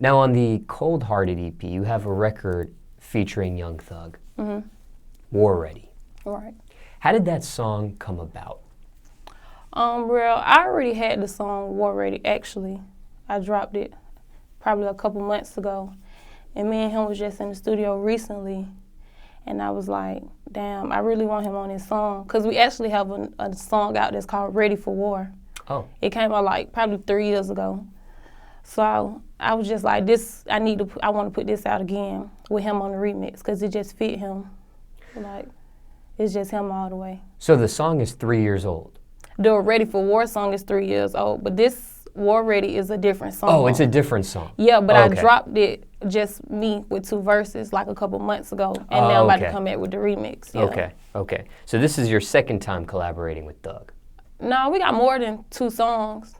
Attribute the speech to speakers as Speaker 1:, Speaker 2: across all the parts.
Speaker 1: Now on the Coldhearted EP, you have a record featuring Young Thug, War Ready.
Speaker 2: Right.
Speaker 1: How did that song come about?
Speaker 2: Real, I already had the song War Ready, actually. I dropped it probably a couple months ago. And me and him was just in the studio recently. And I was like, damn, I really want him on this song. Because we actually have a song out that's called Ready for War.
Speaker 1: Oh.
Speaker 2: It came out like probably 3 years ago. So I was just like, I want to put this out again with him on the remix because it just fit him. Like, it's just him all the way.
Speaker 1: So the song is 3 years old?
Speaker 2: The Ready for War song is 3 years old, but this War Ready is a different song.
Speaker 1: Oh, it's a different song.
Speaker 2: Yeah, but
Speaker 1: okay.
Speaker 2: I dropped it just me with 2 verses like a couple months ago, and now I'm about to come back with the remix. Yeah.
Speaker 1: Okay. So this is your second time collaborating with Thug?
Speaker 2: No, we got more than 2 songs.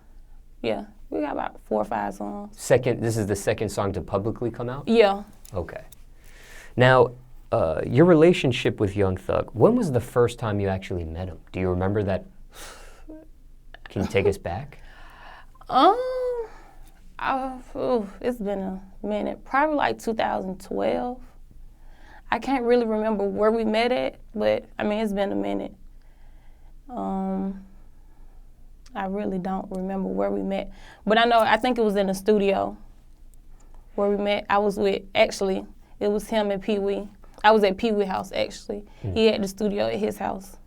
Speaker 2: Yeah, we got about 4 or 5 songs.
Speaker 1: This is the second song to publicly come out?
Speaker 2: Yeah.
Speaker 1: Okay. Now, your relationship with Young Thug, when was the first time you actually met him? Do you remember that? Can you take us back?
Speaker 2: It's been a minute. Probably like 2012. I can't really remember where we met at, but I mean, it's been a minute. I really don't remember where we met. But I think it was in the studio where we met. It was him and Pee Wee. I was at Pee Wee house, actually. He had the studio at his house.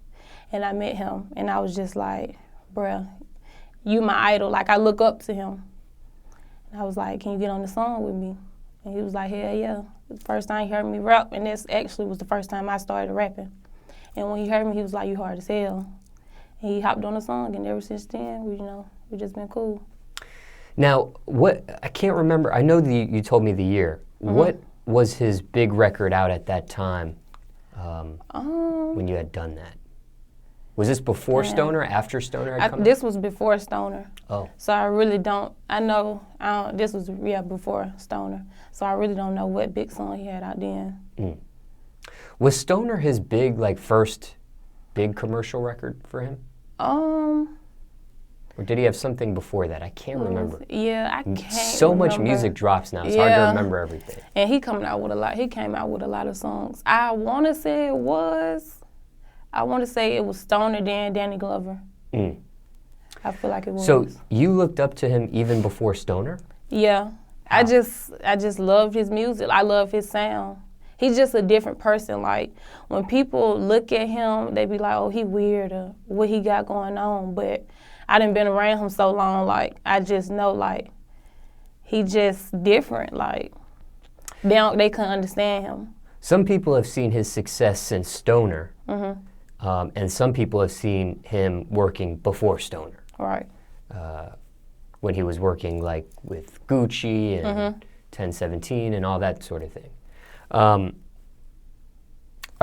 Speaker 2: And I met him, and I was just like, bruh, you my idol. Like, I look up to him. And I was like, can you get on the song with me? And he was like, hell yeah. The first time he heard me rap, and this actually was the first time I started rapping. And when he heard me, he was like, you hard as hell. And he hopped on the song, and ever since then, we just been cool.
Speaker 1: Now, I can't remember. I know you told me the year. What was his big record out at that time when you had done that? Was this before Stoner, after Stoner had come out?
Speaker 2: This was before Stoner.
Speaker 1: Oh.
Speaker 2: So I really don't, this was, before Stoner. So I really don't know what big song he had out then.
Speaker 1: Was Stoner his first big commercial record for him? Or did he have something before that? I can't remember.
Speaker 2: Yeah, I can't
Speaker 1: So
Speaker 2: remember.
Speaker 1: much music drops now, it's hard to remember everything.
Speaker 2: And he came out with a lot of songs. I want to say it was Stoner, then Danny Glover. I feel like it was.
Speaker 1: So you looked up to him even before Stoner?
Speaker 2: Yeah. I just loved his music. I love his sound. He's just a different person. Like, when people look at him, they be like, oh, he weird, or what he got going on. But I done been around him so long, like, I just know, like, he just different. Like, they couldn't understand him.
Speaker 1: Some people have seen his success since Stoner, and some people have seen him working before Stoner.
Speaker 2: Right.
Speaker 1: When he was working, like, with Gucci and 1017 and all that sort of thing. Are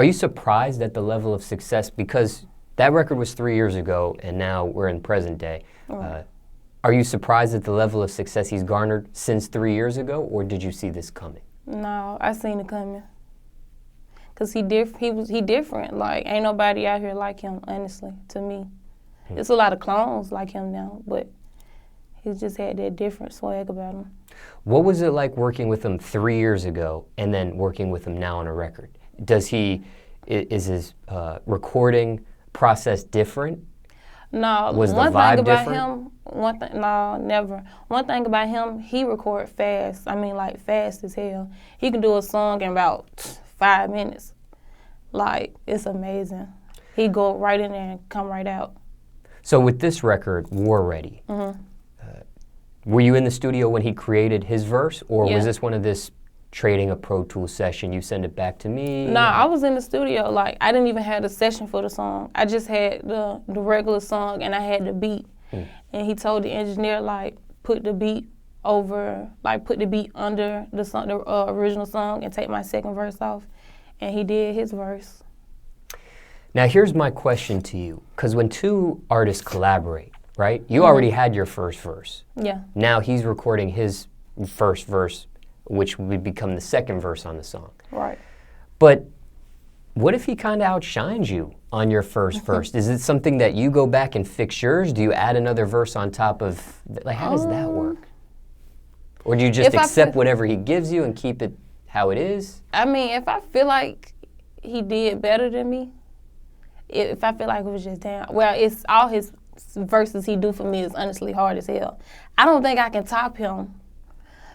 Speaker 1: you surprised at the level of success? Because that record was 3 years ago, and now we're in present day. Are you surprised at the level of success he's garnered since 3 years ago, or did you see this coming?
Speaker 2: No, I seen it coming. Cause he different. Like, ain't nobody out here like him, honestly, to me. There's a lot of clones like him now, but he just had that different swag about him.
Speaker 1: What was it like working with him 3 years ago and then working with him now on a record? Is his recording process different?
Speaker 2: No.
Speaker 1: Was the vibe different?
Speaker 2: No, never. One thing about him, he record fast. I mean, like, fast as hell. He can do a song in about 5 minutes. Like, it's amazing. He go right in there and come right out.
Speaker 1: So with this record, War Ready, were you in the studio when he created his verse, or was this one of this trading a Pro Tools session, you send it back to me?
Speaker 2: Nah, I was in the studio. Like, I didn't even have a session for the song. I just had the regular song, and I had the beat. And he told the engineer, like, put the beat under the song, the original song, and take my second verse off. And he did his verse.
Speaker 1: Now here's my question to you, because when two artists collaborate, right? You already had your first verse.
Speaker 2: Yeah.
Speaker 1: Now he's recording his first verse, which would become the second verse on the song.
Speaker 2: Right.
Speaker 1: But what if he kind of outshines you on your first verse? Is it something that you go back and fix yours? Do you add another verse on top of, like, how does that work? Or do you just accept whatever he gives you and keep it how it is?
Speaker 2: I mean, if I feel like he did better than me, if I feel like it was just damn, well, it's all his verses he do for me is honestly hard as hell. I don't think I can top him.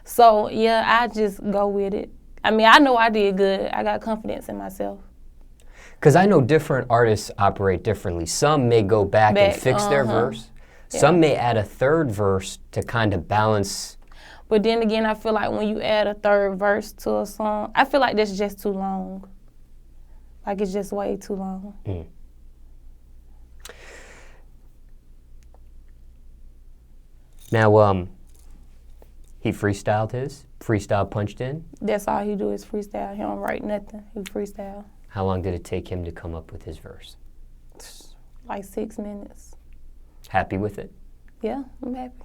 Speaker 2: So, yeah, I just go with it. I mean, I know I did good. I got confidence in myself.
Speaker 1: Because I know different artists operate differently. Some may go back and fix their verse. Yeah. Some may add a third verse to kind of balance.
Speaker 2: But then again, I feel like when you add a third verse to a song, I feel like that's just too long. Like it's just way too long. Mm.
Speaker 1: Now, he freestyled his? Freestyle punched in?
Speaker 2: That's all he do is freestyle. He don't write nothing. He freestyle.
Speaker 1: How long did it take him to come up with his verse?
Speaker 2: Like 6 minutes.
Speaker 1: Happy with it?
Speaker 2: Yeah, I'm happy.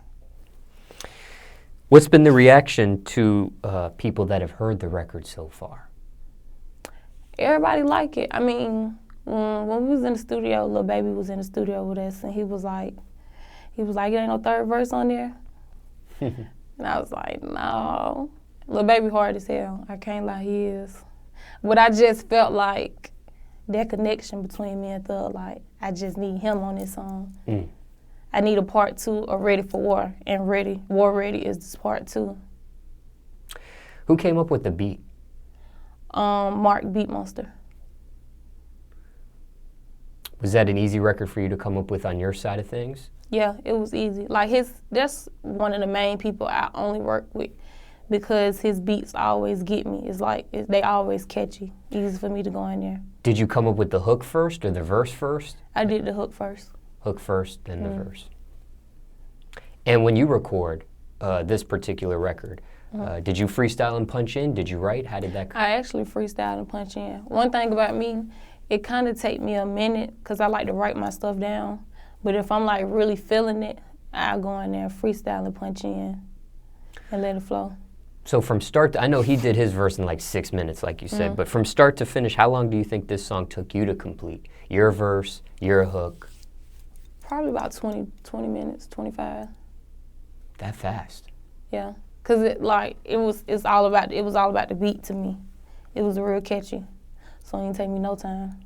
Speaker 1: What's been the reaction to people that have heard the record so far?
Speaker 2: Everybody like it. I mean, when we was in the studio, Lil Baby was in the studio with us, and he was like, it ain't no third verse on there. And I was like, no. Lil Baby hard as hell. I can't lie, he is. But I just felt like that connection between me and Thug, like, I just need him on this song. Mm. I need a part 2 of Ready for War, and War Ready is this part 2.
Speaker 1: Who came up with the beat?
Speaker 2: Mark Beatmonster.
Speaker 1: Was that an easy record for you to come up with on your side of things?
Speaker 2: Yeah, it was easy. Like that's one of the main people I only work with because his beats always get me. It's like they always catchy, easy for me to go in there.
Speaker 1: Did you come up with the hook first or the verse first?
Speaker 2: I did the hook first.
Speaker 1: Hook first, then the verse. And when you record this particular record, did you freestyle and punch in? Did you write? How did that go?
Speaker 2: I actually freestyle and punch in. One thing about me, it kind of take me a minute because I like to write my stuff down. But if I'm like really feeling it, I'll go in there, freestyle and punch in and let it flow.
Speaker 1: So from start to, I know he did his verse in like 6 minutes, like you said, but from start to finish, how long do you think this song took you to complete? Your verse, your hook?
Speaker 2: Probably about 20 minutes, 25.
Speaker 1: That fast?
Speaker 2: Yeah, cause it was all about the beat to me. It was real catchy, so it didn't take me no time.